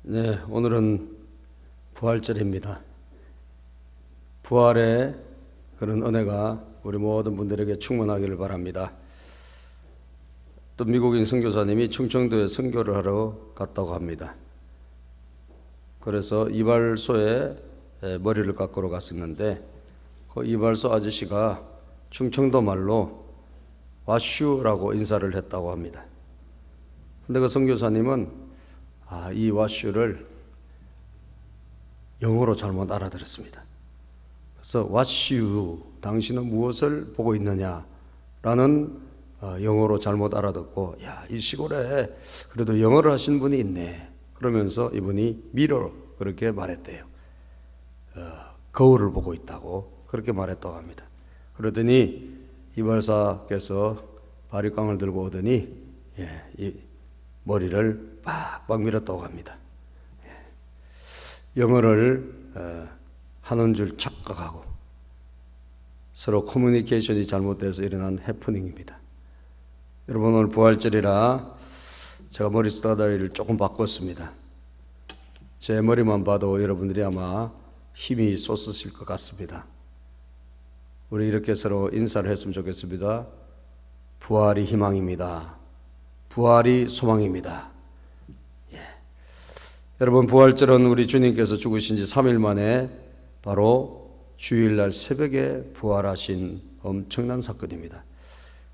네, 오늘은 부활절입니다. 부활의 그런 은혜가 우리 모든 분들에게 충만하기를 바랍니다. 또 미국인 선교사님이 충청도에 선교를 하러 갔다고 합니다. 그래서 이발소에 머리를 깎으러 갔었는데 그 이발소 아저씨가 충청도 말로 와슈라고 인사를 했다고 합니다. 근데 그 선교사님은 이 와슈를 영어로 잘못 알아들었습니다. 그래서 What you, 당신은 무엇을 보고 있느냐 라는 영어로 잘못 알아듣고 이 시골에 그래도 영어를 하신 분이 있네 그러면서 이분이 mirror 그렇게 말했대요. 거울을 보고 있다고 그렇게 말했다고 합니다. 그러더니 이발사께서 바리깡을 들고 오더니 이 머리를 빡빡 밀었다고 합니다. 영어를 하는 줄 착각하고 서로 커뮤니케이션이 잘못돼서 일어난 해프닝입니다. 여러분, 오늘 부활절이라 제가 머리 스타일을 조금 바꿨습니다. 제 머리만 봐도 여러분들이 아마 힘이 솟으실 것 같습니다. 우리 이렇게 서로 인사를 했으면 좋겠습니다. 부활이 희망입니다. 부활이 소망입니다. 여러분, 부활절은 우리 주님께서 죽으신 지 3일 만에 바로 주일날 새벽에 부활하신 엄청난 사건입니다.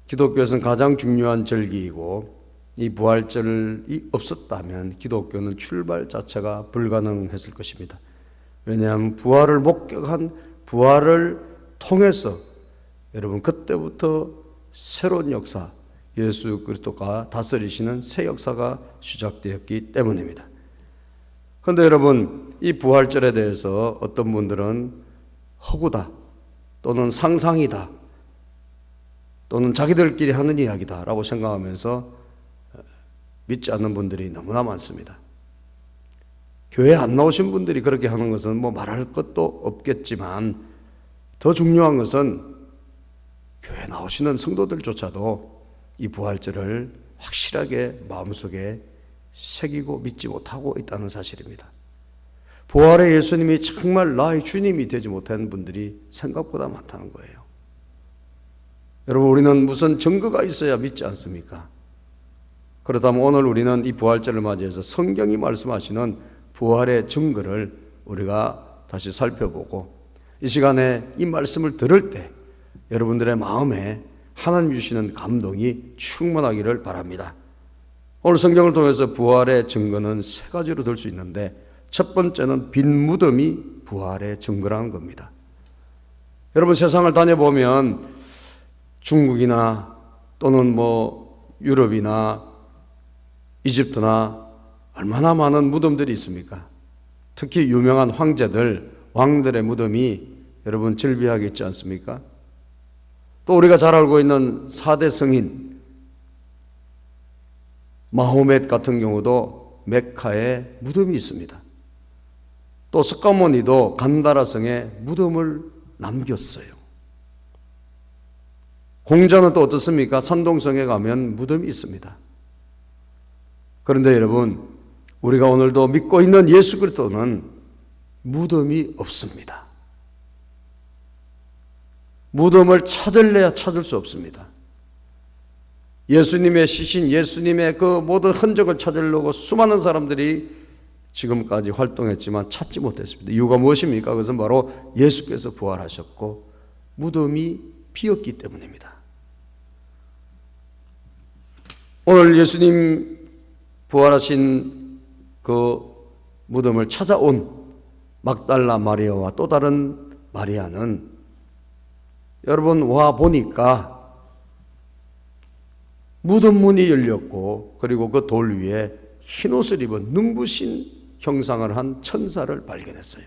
기독교에서는 가장 중요한 절기이고 이 부활절이 없었다면 기독교는 출발 자체가 불가능했을 것입니다. 왜냐하면 부활을 목격한 부활을 통해서 여러분 그때부터 새로운 역사, 예수 그리스도가 다스리시는 새 역사가 시작되었기 때문입니다. 그런데 여러분, 이 부활절에 대해서 어떤 분들은 허구다 또는 상상이다 또는 자기들끼리 하는 이야기다 라고 생각하면서 믿지 않는 분들이 너무나 많습니다. 교회 안 나오신 분들이 그렇게 하는 것은 뭐 말할 것도 없겠지만 더 중요한 것은 교회 나오시는 성도들조차도 이 부활절을 확실하게 마음속에 새기고 믿지 못하고 있다는 사실입니다. 부활의 예수님이 정말 나의 주님이 되지 못한 분들이 생각보다 많다는 거예요. 여러분, 우리는 무슨 증거가 있어야 믿지 않습니까? 그렇다면 오늘 우리는 이 부활절을 맞이해서 성경이 말씀하시는 부활의 증거를 우리가 다시 살펴보고 이 시간에 이 말씀을 들을 때 여러분들의 마음에 하나님 주시는 감동이 충만하기를 바랍니다. 오늘 성경을 통해서 부활의 증거는 세 가지로 들 수 있는데 첫 번째는 빈 무덤이 부활의 증거라는 겁니다. 여러분, 세상을 다녀보면 중국이나 또는 유럽이나 이집트나 얼마나 많은 무덤들이 있습니까? 특히 유명한 황제들, 왕들의 무덤이 여러분 즐비하게 있지 않습니까? 또 우리가 잘 알고 있는 4대 성인 마호멧 같은 경우도 메카에 무덤이 있습니다. 또 스카모니도 간다라 성에 무덤을 남겼어요. 공자는 또 어떻습니까? 산동성에 가면 무덤이 있습니다. 그런데 여러분, 우리가 오늘도 믿고 있는 예수 그리스도는 무덤이 없습니다. 무덤을 찾을래야 찾을 수 없습니다. 예수님의 시신, 예수님의 그 모든 흔적을 찾으려고 수많은 사람들이 지금까지 활동했지만 찾지 못했습니다. 이유가 무엇입니까? 그것은 바로 예수께서 부활하셨고 무덤이 비었기 때문입니다. 오늘 예수님 부활하신 그 무덤을 찾아온 막달라 마리아와 또 다른 마리아는 여러분 와 보니까 무덤 문이 열렸고 그리고 그 돌 위에 흰옷을 입은 눈부신 형상을 한 천사를 발견했어요.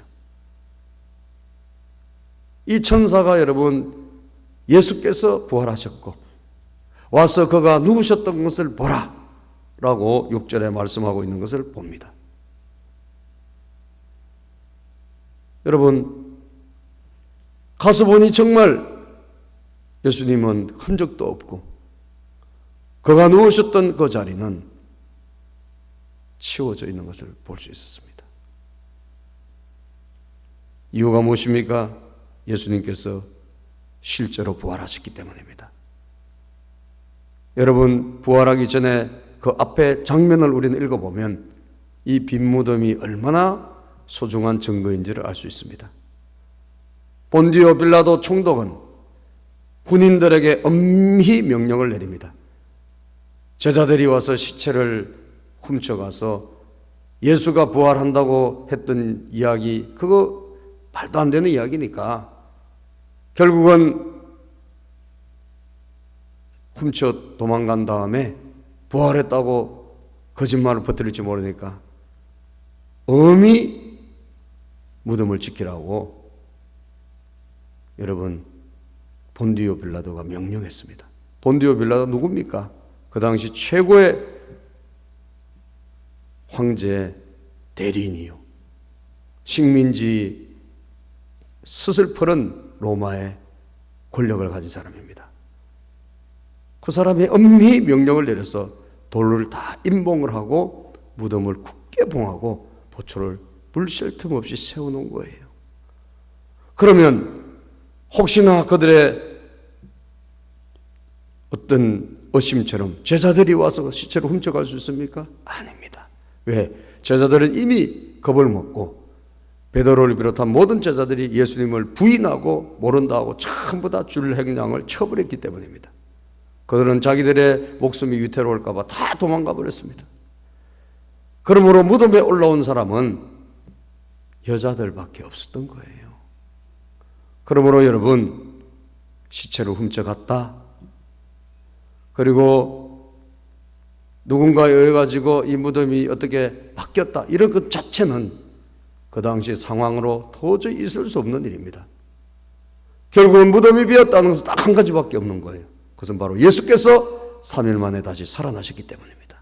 이 천사가 여러분 예수께서 부활하셨고 와서 그가 누우셨던 것을 보라 라고 6절에 말씀하고 있는 것을 봅니다. 여러분, 가서 보니 정말 예수님은 흔적도 없고 그가 누우셨던 그 자리는 치워져 있는 것을 볼 수 있었습니다. 이유가 무엇입니까? 예수님께서 실제로 부활하셨기 때문입니다. 여러분, 부활하기 전에 그 앞에 장면을 우리는 읽어보면 이 빈 무덤이 얼마나 소중한 증거인지를 알 수 있습니다. 본디오 빌라도 총독은 군인들에게 엄히 명령을 내립니다. 제자들이 와서 시체를 훔쳐가서 예수가 부활한다고 했던 이야기, 그거 말도 안 되는 이야기니까 결국은 훔쳐 도망간 다음에 부활했다고 거짓말을 퍼뜨릴지 모르니까 엄히 무덤을 지키라고 여러분 본디오 빌라도가 명령했습니다. 본디오 빌라도 누굽니까? 그 당시 최고의 황제 대리인이요, 식민지 스슬퍼른 로마의 권력을 가진 사람입니다. 그 사람이 엄히 명령을 내려서 돌을 다 임봉을 하고 무덤을 굳게 봉하고 보초를 물 쉴 틈 없이 세워놓은 거예요. 그러면 혹시나 그들의 어떤 의심처럼 제자들이 와서 시체를 훔쳐갈 수 있습니까? 아닙니다. 왜? 제자들은 이미 겁을 먹고 베드로를 비롯한 모든 제자들이 예수님을 부인하고 모른다 하고 전부 다 줄행량을 쳐버렸기 때문입니다. 그들은 자기들의 목숨이 위태로울까 봐 다 도망가 버렸습니다. 그러므로 무덤에 올라온 사람은 여자들밖에 없었던 거예요. 그러므로 여러분, 시체를 훔쳐갔다, 그리고 누군가에 의해 가지고 이 무덤이 어떻게 바뀌었다, 이런 것 자체는 그 당시 상황으로 도저히 있을 수 없는 일입니다. 결국은 무덤이 비었다는 것은 딱 한 가지밖에 없는 거예요. 그것은 바로 예수께서 3일 만에 다시 살아나셨기 때문입니다.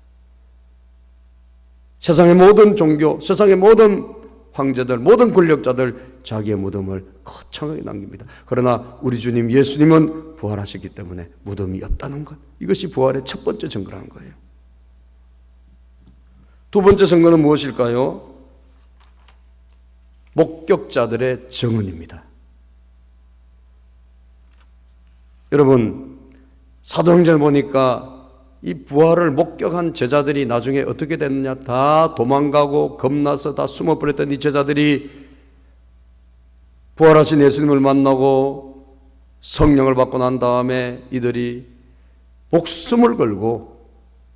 세상의 모든 종교, 세상의 모든 황제들, 모든 권력자들 자기의 무덤을 거창하게 남깁니다. 그러나 우리 주님 예수님은 부활하셨기 때문에 무덤이 없다는 것, 이것이 부활의 첫 번째 증거라는 거예요. 두 번째 증거는 무엇일까요? 목격자들의 증언입니다. 여러분, 사도행전을 보니까 이 부활을 목격한 제자들이 나중에 어떻게 됐느냐, 다 도망가고 겁나서 다 숨어버렸던 이 제자들이 부활하신 예수님을 만나고 성령을 받고 난 다음에 이들이 목숨을 걸고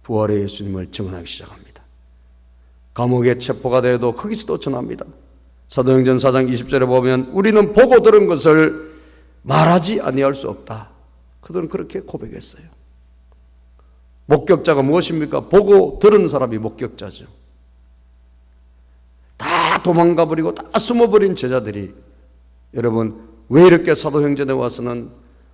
부활의 예수님을 증언하기 시작합니다. 감옥에 체포가 되어도 거기서도 전합니다. 사도행전 4장 20절에 보면 우리는 보고 들은 것을 말하지 아니할 수 없다. 그들은 그렇게 고백했어요. 목격자가 무엇입니까? 보고 들은 사람이 목격자죠. 다 도망가 버리고 다 숨어버린 제자들이, 여러분, 왜 이렇게 사도행전에 와서는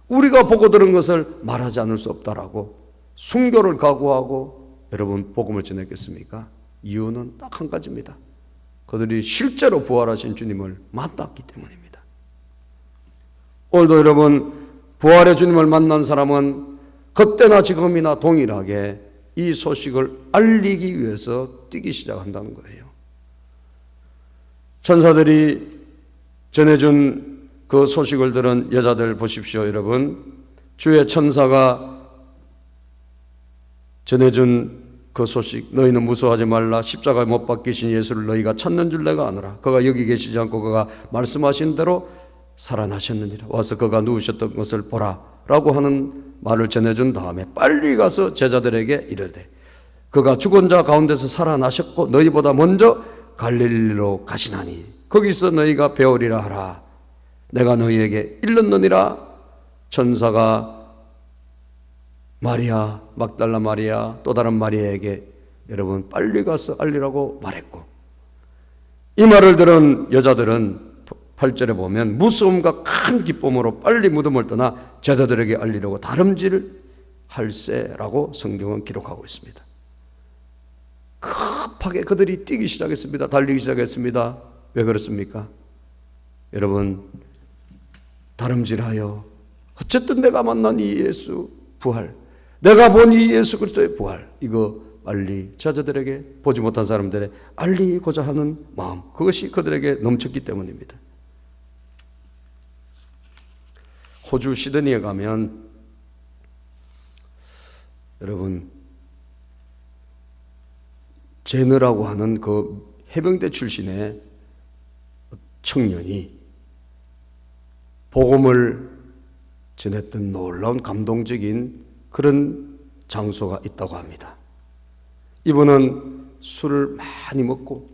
우리가 보고 들은 것을 말하지 않을 수 없다라고 순교를 각오하고 여러분 복음을 전했겠습니까? 이유는 딱 한 가지입니다. 그들이 실제로 부활하신 주님을 만났기 때문입니다. 오늘도 여러분, 부활의 주님을 만난 사람은 그때나 지금이나 동일하게 이 소식을 알리기 위해서 뛰기 시작한다는 거예요. 천사들이 전해준 그 소식을 들은 여자들 보십시오. 여러분, 주의 천사가 전해준 그 소식, 너희는 무서워하지 말라. 십자가에 못 박히신 예수를 너희가 찾는 줄 내가 아노라. 그가 여기 계시지 않고 그가 말씀하신 대로 살아나셨느니라. 와서 그가 누우셨던 것을 보라 라고 하는 말을 전해준 다음에 빨리 가서 제자들에게 이르되 그가 죽은 자 가운데서 살아나셨고 너희보다 먼저 갈릴리로 가시나니 거기서 너희가 배우리라 하라. 내가 너희에게 일렀느니라. 천사가 마리아, 막달라 마리아, 또 다른 마리아에게 여러분 빨리 가서 알리라고 말했고, 이 말을 들은 여자들은 8절에 보면 무서움과 큰 기쁨으로 빨리 무덤을 떠나 제자들에게 알리려고 다름질할세라고 성경은 기록하고 있습니다. 급하게 그들이 뛰기 시작했습니다. 달리기 시작했습니다. 왜 그렇습니까? 여러분, 다름질하여 어쨌든 내가 만난 이 예수 부활, 내가 본 이 예수 그리스도의 부활, 이거 알리, 자녀들에게, 보지 못한 사람들의 알리고자 하는 마음, 그것이 그들에게 넘쳤기 때문입니다. 호주 시드니에 가면 여러분, 제너라고 하는 그 해병대 출신의 청년이 복음을 전했던 놀라운 감동적인 그런 장소가 있다고 합니다. 이분은 술을 많이 먹고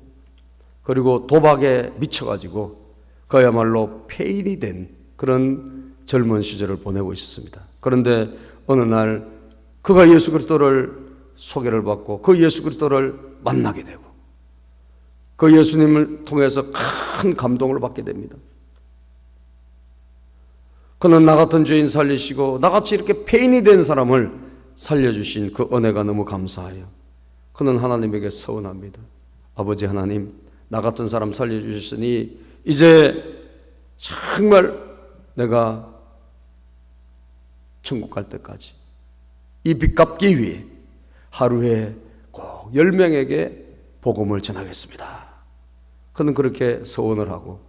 그리고 도박에 미쳐가지고 그야말로 폐인이 된 그런 젊은 시절을 보내고 있었습니다. 그런데 어느 날 그가 예수 그리스도를 소개를 받고 그 예수 그리스도를 만나게 되고 그 예수님을 통해서 큰 감동을 받게 됩니다. 그는 나 같은 죄인 살리시고 나같이 이렇게 폐인이 된 사람을 살려주신 그 은혜가 너무 감사해요. 그는 하나님에게 서운합니다. 아버지 하나님, 나 같은 사람 살려주셨으니 이제 정말 내가 천국 갈 때까지 이 빚 갚기 위해 하루에 꼭 10명에게 복음을 전하겠습니다. 그는 그렇게 서원을 하고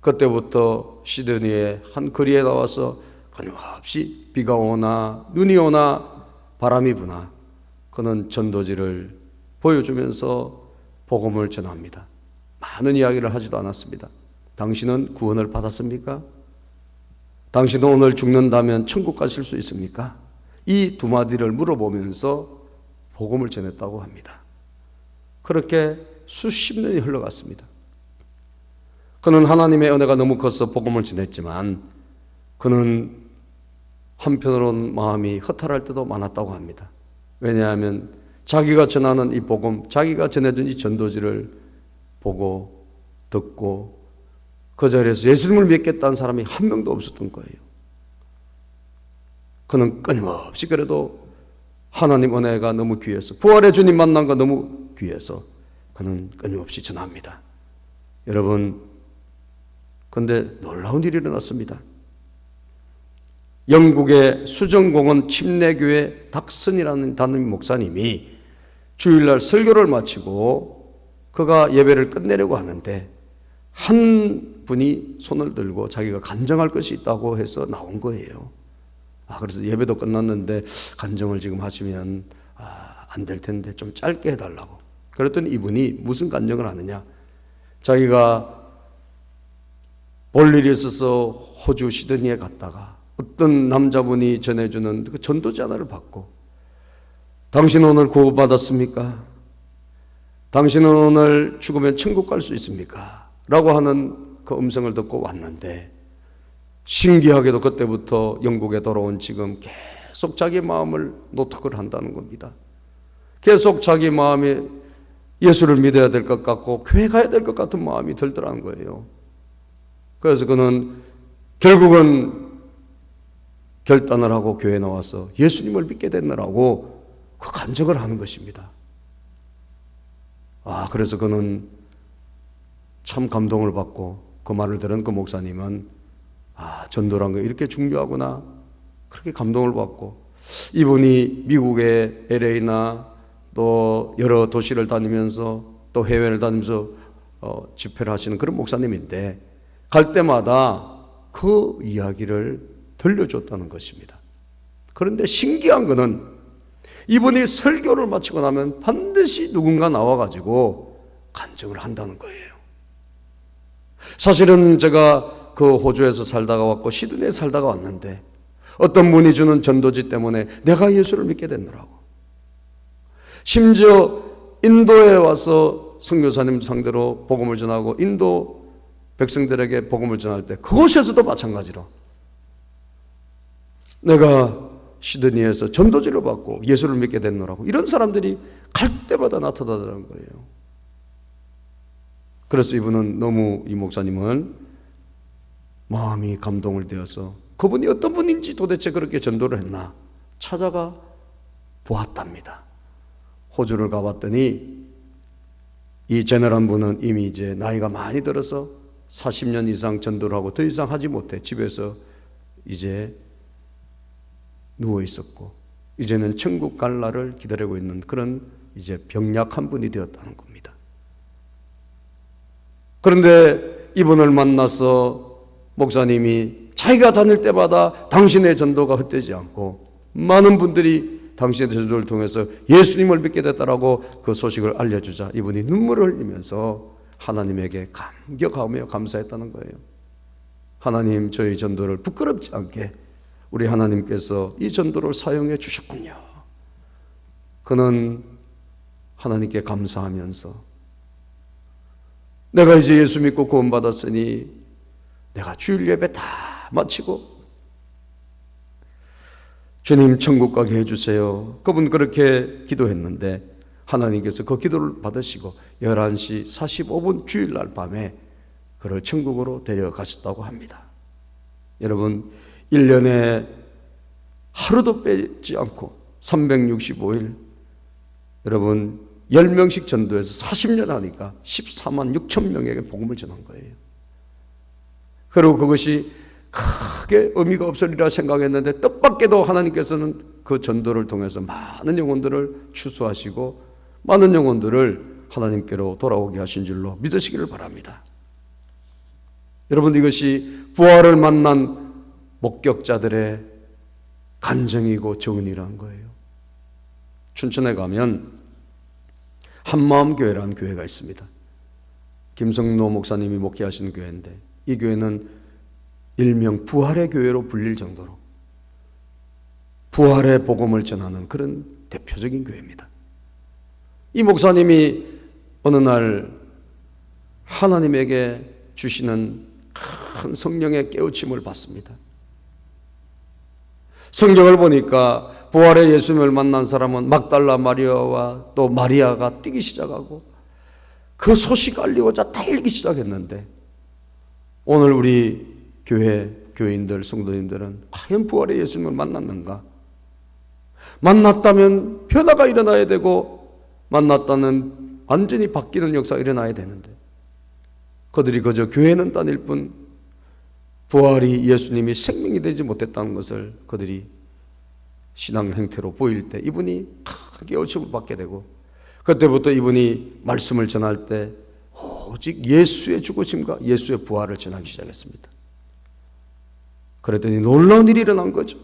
그때부터 시드니의 한 거리에 나와서 끊임없이 비가 오나 눈이 오나 바람이 부나 그는 전도지를 보여주면서 복음을 전합니다. 많은 이야기를 하지도 않았습니다. 당신은 구원을 받았습니까? 당신은 오늘 죽는다면 천국 가실 수 있습니까? 이 두 마디를 물어보면서 복음을 전했다고 합니다. 그렇게 수십 년이 흘러갔습니다. 그는 하나님의 은혜가 너무 커서 복음을 전했지만 그는 한편으로는 마음이 허탈할 때도 많았다고 합니다. 왜냐하면 자기가 전하는 이 복음, 자기가 전해준 이 전도지를 보고 듣고 그 자리에서 예수님을 믿겠다는 사람이 한 명도 없었던 거예요. 그는 끊임없이 그래도 하나님 은혜가 너무 귀해서 부활의 주님 만난 거 너무 귀해서 그는 끊임없이 전합니다. 여러분, 그런데 놀라운 일이 일어났습니다. 영국의 수정공원 침례교회 닥슨이라는 담임 목사님이 주일날 설교를 마치고 그가 예배를 끝내려고 하는데 한 분이 손을 들고 자기가 간증할 것이 있다고 해서 나온 거예요. 그래서 예배도 끝났는데 간증을 지금 하시면 안 될 텐데 좀 짧게 해달라고. 그랬더니 이분이 무슨 간증을 하느냐, 자기가 볼 일이 있어서 호주 시드니에 갔다가 어떤 남자분이 전해주는 그 전도지 하나를 받고, 당신 오늘 구원받았습니까? 당신은 오늘 죽으면 천국 갈 수 있습니까? 라고 하는 그 음성을 듣고 왔는데, 신기하게도 그때부터 영국에 돌아온 지금 계속 자기 마음을 노력을 한다는 겁니다. 계속 자기 마음에 예수를 믿어야 될 것 같고 교회 가야 될 것 같은 마음이 들더라는 거예요. 그래서 그는 결국은 결단을 하고 교회에 나와서 예수님을 믿게 됐느라고 그 간증을 하는 것입니다. 그래서 그는 참 감동을 받고 그 말을 들은 그 목사님은 전도란 거 이렇게 중요하구나, 그렇게 감동을 받고, 이분이 미국의 LA나 또 여러 도시를 다니면서 또 해외를 다니면서 집회를 하시는 그런 목사님인데 갈 때마다 그 이야기를 들려줬다는 것입니다. 그런데 신기한 것은 이분이 설교를 마치고 나면 반드시 누군가 나와가지고 간증을 한다는 거예요. 사실은 제가 그 호주에서 살다가 왔고 시드니에 살다가 왔는데 어떤 분이 주는 전도지 때문에 내가 예수를 믿게 됐느라고. 심지어 인도에 와서 선교사님 상대로 복음을 전하고 인도 백성들에게 복음을 전할 때 그곳에서도 마찬가지로 내가 시드니에서 전도지를 받고 예수를 믿게 됐노라고 이런 사람들이 갈 때마다 나타나더라는 거예요. 그래서 이분은 너무, 이 목사님은 마음이 감동을 되어서 그분이 어떤 분인지 도대체 그렇게 전도를 했나 찾아가 보았답니다. 호주를 가봤더니 이 제너란 분은 이미 이제 나이가 많이 들어서 40년 이상 전도를 하고 더 이상 하지 못해 집에서 이제 누워 있었고 이제는 천국 갈 날을 기다리고 있는 그런 이제 병약한 분이 되었다는 겁니다. 그런데 이분을 만나서 목사님이 자기가 다닐 때마다 당신의 전도가 헛되지 않고 많은 분들이 당신의 전도를 통해서 예수님을 믿게 됐다라고 그 소식을 알려주자 이분이 눈물을 흘리면서 하나님에게 감격하며 감사했다는 거예요. 하나님, 저희 전도를 부끄럽지 않게 우리 하나님께서 이 전도를 사용해 주셨군요. 그는 하나님께 감사하면서 내가 이제 예수 믿고 구원받았으니 내가 주일 예배 다 마치고 주님 천국 가게 해주세요. 그분 그렇게 기도했는데 하나님께서 그 기도를 받으시고 11시 45분 주일날 밤에 그를 천국으로 데려가셨다고 합니다. 여러분, 1년에 하루도 빼지 않고 365일 여러분 10명씩 전도해서 40년 하니까 14만 6천 명에게 복음을 전한 거예요. 그리고 그것이 크게 의미가 없으리라 생각했는데 뜻밖에도 하나님께서는 그 전도를 통해서 많은 영혼들을 추수하시고 많은 영혼들을 하나님께로 돌아오게 하신 줄로 믿으시기를 바랍니다. 여러분, 이것이 부활을 만난 목격자들의 간증이고 정은이라는 거예요. 춘천에 가면 한마음교회라는 교회가 있습니다. 김성노 목사님이 목회하시는 교회인데 이 교회는 일명 부활의 교회로 불릴 정도로 부활의 복음을 전하는 그런 대표적인 교회입니다. 이 목사님이 어느 날 하나님에게 주시는 큰 성령의 깨우침을 받습니다. 성경을 보니까 부활의 예수님을 만난 사람은 막달라 마리아와 또 마리아가 뛰기 시작하고 그 소식 알리고자 달리기 시작했는데 오늘 우리 교회 교인들 성도님들은 과연 부활의 예수님을 만났는가? 만났다면 변화가 일어나야 되고 만났다는 완전히 바뀌는 역사가 일어나야 되는데 그들이 그저 교회는 다닐 뿐 부활이 예수님이 생명이 되지 못했다는 것을 그들이 신앙 행태로 보일 때 이분이 크게 깨우침을 받게 되고 그때부터 이분이 말씀을 전할 때 오직 예수의 죽으심과 예수의 부활을 전하기 시작했습니다. 그랬더니 놀라운 일이 일어난 거죠.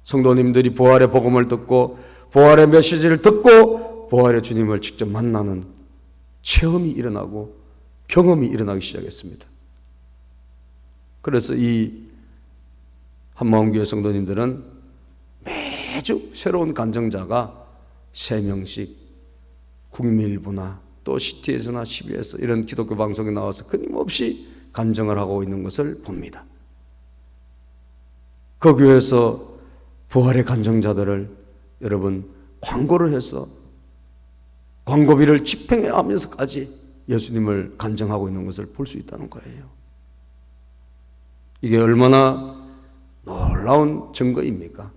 성도님들이 부활의 복음을 듣고 부활의 메시지를 듣고 부활의 주님을 직접 만나는 체험이 일어나고 경험이 일어나기 시작했습니다. 그래서 이 한마음교회 성도님들은 매주 새로운 간증자가 3명씩 국민일보나 또 CT에서나 CBS 이런 기독교 방송에 나와서 끊임없이 간증을 하고 있는 것을 봅니다. 그 교회에서 부활의 간증자들을 여러분 광고를 해서 광고비를 집행하면서까지 예수님을 간증하고 있는 것을 볼 수 있다는 거예요. 이게 얼마나 놀라운 증거입니까?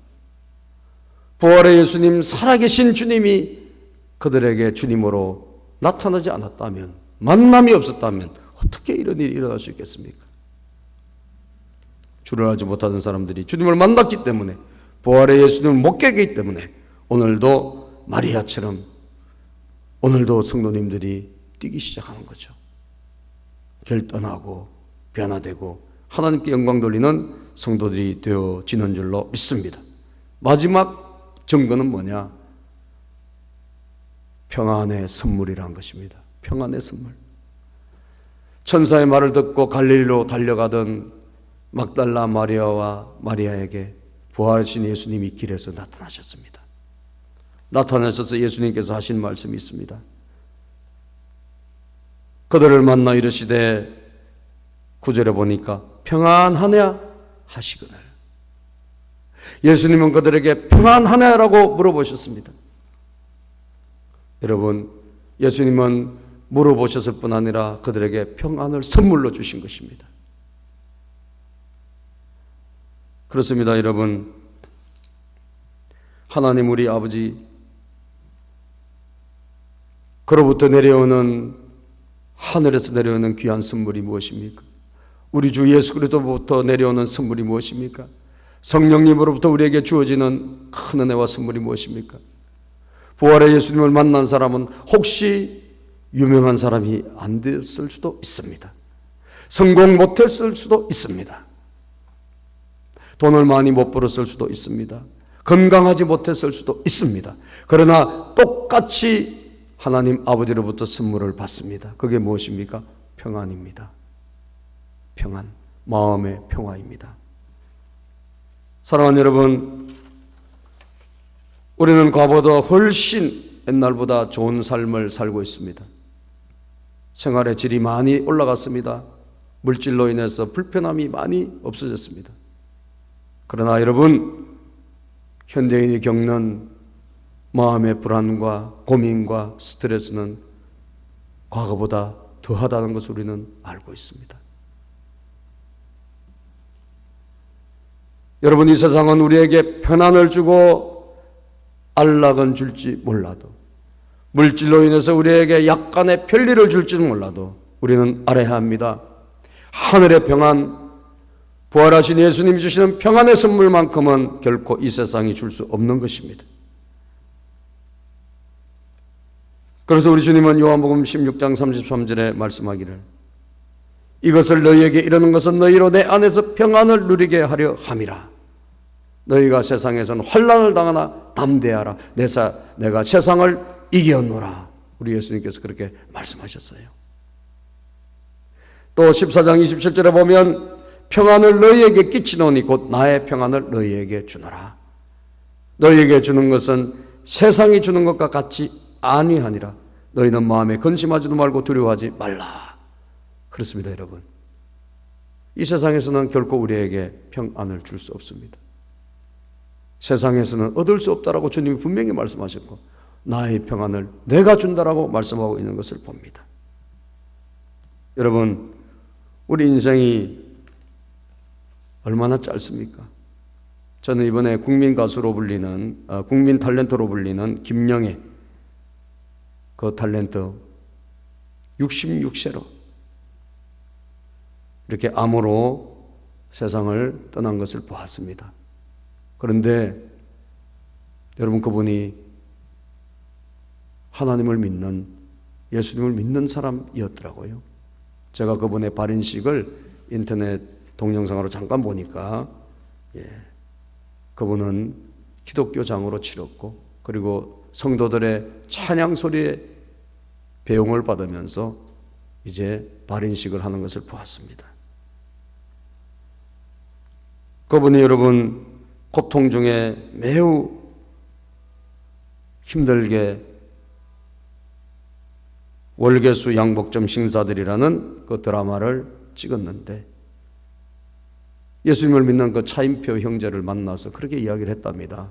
부활의 예수님, 살아계신 주님이 그들에게 주님으로 나타나지 않았다면, 만남이 없었다면 어떻게 이런 일이 일어날 수 있겠습니까? 주를 알지 못하던 사람들이 주님을 만났기 때문에, 부활의 예수님을 목격했기 때문에 오늘도 마리아처럼 오늘도 성도님들이 뛰기 시작하는 거죠. 결단하고 변화되고 하나님께 영광 돌리는 성도들이 되어지는 줄로 믿습니다. 마지막 증거는 뭐냐? 평안의 선물이라는 것입니다. 평안의 선물. 천사의 말을 듣고 갈릴리로 달려가던 막달라 마리아와 마리아에게 부활하신 예수님이 길에서 나타나셨습니다. 나타나셔서 예수님께서 하신 말씀이 있습니다. 그들을 만나 이르시되 9절에 보니까 평안하냐 하시거늘. 예수님은 그들에게 평안하냐라고 물어보셨습니다. 여러분, 예수님은 물어보셨을 뿐 아니라 그들에게 평안을 선물로 주신 것입니다. 그렇습니다, 여러분. 하나님 우리 아버지 그로부터 내려오는 하늘에서 내려오는 귀한 선물이 무엇입니까? 우리 주 예수 그리스도부터 내려오는 선물이 무엇입니까? 성령님으로부터 우리에게 주어지는 큰 은혜와 선물이 무엇입니까? 부활의 예수님을 만난 사람은 혹시 유명한 사람이 안 됐을 수도 있습니다. 성공 못했을 수도 있습니다. 돈을 많이 못 벌었을 수도 있습니다. 건강하지 못했을 수도 있습니다. 그러나 똑같이 하나님 아버지로부터 선물을 받습니다. 그게 무엇입니까? 평안입니다. 평안, 마음의 평화입니다. 사랑하는 여러분, 우리는 과거보다 훨씬 옛날보다 좋은 삶을 살고 있습니다. 생활의 질이 많이 올라갔습니다. 물질로 인해서 불편함이 많이 없어졌습니다. 그러나 여러분, 현대인이 겪는 마음의 불안과 고민과 스트레스는 과거보다 더하다는 것을 우리는 알고 있습니다. 여러분, 이 세상은 우리에게 편안을 주고 안락은 줄지 몰라도, 물질로 인해서 우리에게 약간의 편리를 줄지는 몰라도 우리는 알아야 합니다. 하늘의 평안, 부활하신 예수님이 주시는 평안의 선물만큼은 결코 이 세상이 줄 수 없는 것입니다. 그래서 우리 주님은 요한복음 16장 33절에 말씀하기를, 이것을 너희에게 이르는 것은 너희로 내 안에서 평안을 누리게 하려 함이라. 너희가 세상에서는 환난을 당하나 담대하라. 내가 세상을 이겼노라. 우리 예수님께서 그렇게 말씀하셨어요. 또 14장 27절에 보면 평안을 너희에게 끼치노니 곧 나의 평안을 너희에게 주노라. 너희에게 주는 것은 세상이 주는 것과 같이 아니하니라. 너희는 마음에 근심하지도 말고 두려워하지 말라. 그렇습니다, 여러분. 이 세상에서는 결코 우리에게 평안을 줄 수 없습니다. 세상에서는 얻을 수 없다라고 주님이 분명히 말씀하셨고, 나의 평안을 내가 준다라고 말씀하고 있는 것을 봅니다. 여러분, 우리 인생이 얼마나 짧습니까? 저는 이번에 국민 가수로 불리는, 국민 탤런트로 불리는 김영애, 그 탤런트 66세로 이렇게 암으로 세상을 떠난 것을 보았습니다. 그런데 여러분, 그분이 하나님을 믿는, 예수님을 믿는 사람이었더라고요. 제가 그분의 발인식을 인터넷 동영상으로 잠깐 보니까, 그분은 기독교 장으로 치렀고, 그리고 성도들의 찬양 소리에 배용을 받으면서 이제 발인식을 하는 것을 보았습니다. 그분이 여러분, 고통 중에 매우 힘들게 월계수 양복점 신사들이라는 그 드라마를 찍었는데, 예수님을 믿는 그 차인표 형제를 만나서 그렇게 이야기를 했답니다.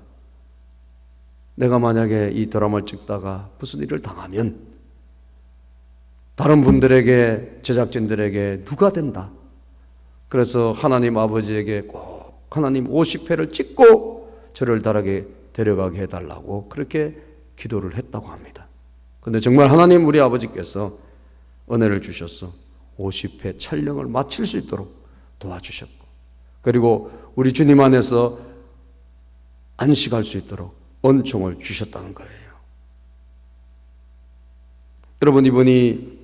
내가 만약에 이 드라마를 찍다가 무슨 일을 당하면 다른 분들에게, 제작진들에게 누가 된다. 그래서 하나님 아버지에게 꼭 하나님 50회를 찍고 저를 다르게 데려가게 해달라고 그렇게 기도를 했다고 합니다. 그런데 정말 하나님 우리 아버지께서 은혜를 주셔서 50회 촬영을 마칠 수 있도록 도와주셨고, 그리고 우리 주님 안에서 안식할 수 있도록 은총을 주셨다는 거예요. 여러분, 이분이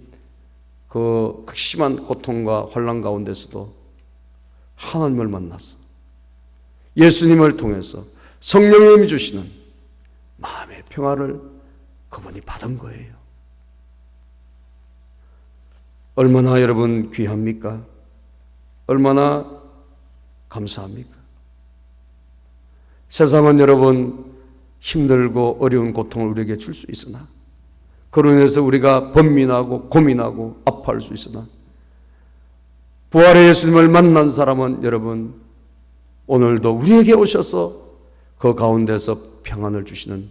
그 극심한 고통과 환난 가운데서도 하나님을 만났어. 예수님을 통해서 성령님이 주시는 마음의 평화를 그분이 받은 거예요. 얼마나 여러분 귀합니까? 얼마나 감사합니까? 세상은 여러분 힘들고 어려운 고통을 우리에게 줄 수 있으나, 그로 인해서 우리가 번민하고 고민하고 아파할 수 있으나, 부활의 예수님을 만난 사람은 여러분 오늘도 우리에게 오셔서 그 가운데서 평안을 주시는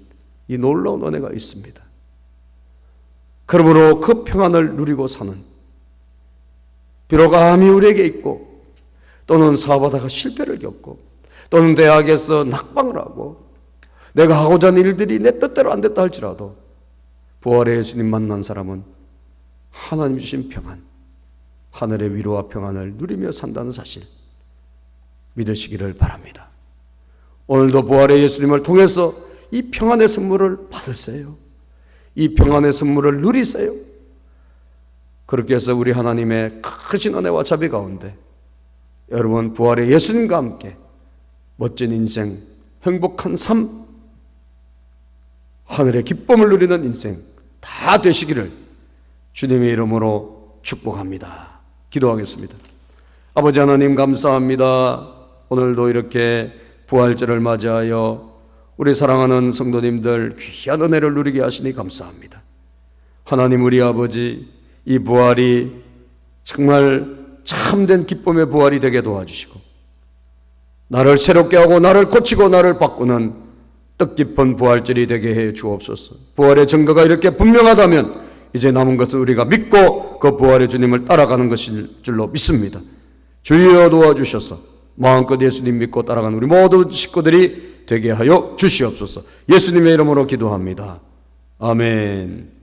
이 놀라운 은혜가 있습니다. 그러므로 그 평안을 누리고 사는, 비록 암이 우리에게 있고, 또는 사업하다가 실패를 겪고, 또는 대학에서 낙방을 하고, 내가 하고자 하는 일들이 내 뜻대로 안 됐다 할지라도 부활의 예수님 만난 사람은 하나님 주신 평안, 하늘의 위로와 평안을 누리며 산다는 사실 믿으시기를 바랍니다. 오늘도 부활의 예수님을 통해서 이 평안의 선물을 받으세요. 이 평안의 선물을 누리세요. 그렇게 해서 우리 하나님의 크신 은혜와 자비 가운데 여러분 부활의 예수님과 함께 멋진 인생, 행복한 삶, 하늘의 기쁨을 누리는 인생 다 되시기를 주님의 이름으로 축복합니다. 기도하겠습니다. 아버지 하나님 감사합니다. 오늘도 이렇게 부활절을 맞이하여 우리 사랑하는 성도님들 귀한 은혜를 누리게 하시니 감사합니다. 하나님 우리 아버지 이 부활이 정말 참된 기쁨의 부활이 되게 도와주시고 나를 새롭게 하고 나를 고치고 나를 바꾸는 뜻깊은 부활절이 되게 해 주옵소서. 부활의 증거가 이렇게 분명하다면 이제 남은 것은 우리가 믿고 그 부활의 주님을 따라가는 것일 줄로 믿습니다. 주여 도와주셔서 마음껏 예수님 믿고 따라가는 우리 모든 식구들이 되게 하여 주시옵소서. 예수님의 이름으로 기도합니다. 아멘.